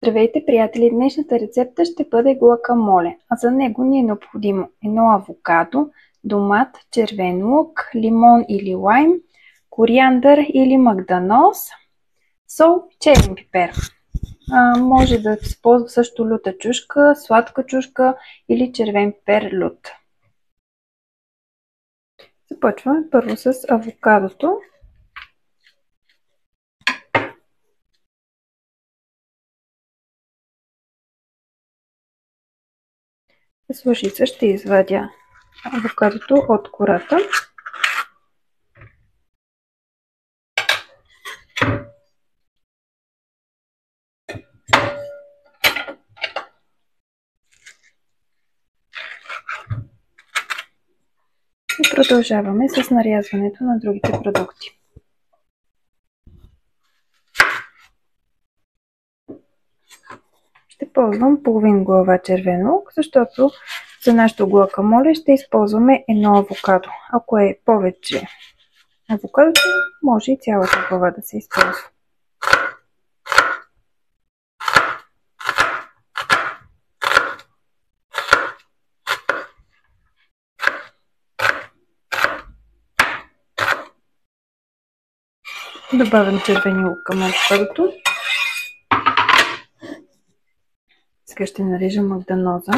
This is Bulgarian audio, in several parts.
Здравейте, приятели! Днешната рецепта ще бъде гуакамоле, а за него ни е необходимо едно авокадо, домат, червен лук, лимон или лайм, кориандър или магданоз, сол, черен пипер. Може да се ползва също люта чушка, сладка чушка или червен пипер лют. Започваме първо с авокадото. С лъжица ще извадя авокадото от кората. И продължаваме с нарязването на другите продукти. Ще ползвам половин глава червен лук, защото за нашето гуакамоле ще използваме едно авокадо. Ако е повече авокадото, може и цялата глава да се използва. Добавям червения лук към авокадото. Сега ще нарежа магданоза.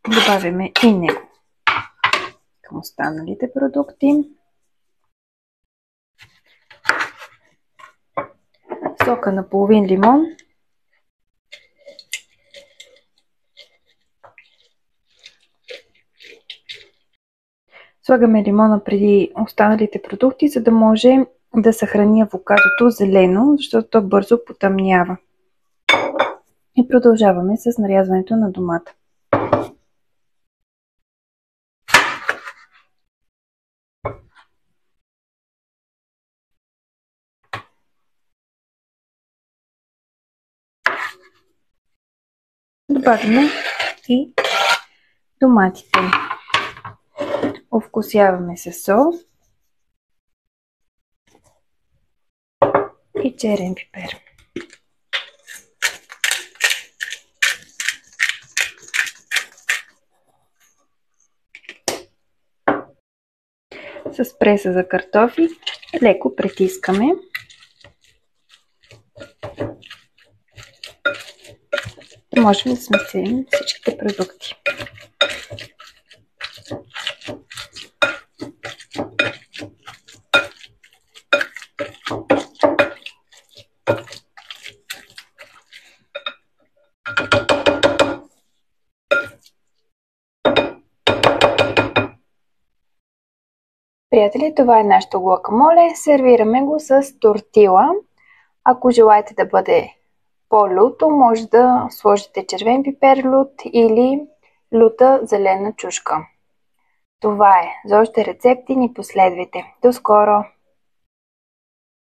Добавяме и него към останалите продукти. Сока на половин лимон. Слагаме лимона преди останалите продукти, за да може да съхрани авокадото зелено, защото то бързо потъмнява. И продължаваме с нарязването на домата. Добавяме и доматите. Овкусяваме с сол и черен пипер. С преса за картофи леко притискаме. Можем да смесим всичките продукти. Приятели, това е нашето гуакамоле. Сервираме го с тортила. Ако желаете да бъде по-люто, може да сложите червен пипер лют или люта зелена чушка. Това е. За още рецепти ни последвайте. До скоро!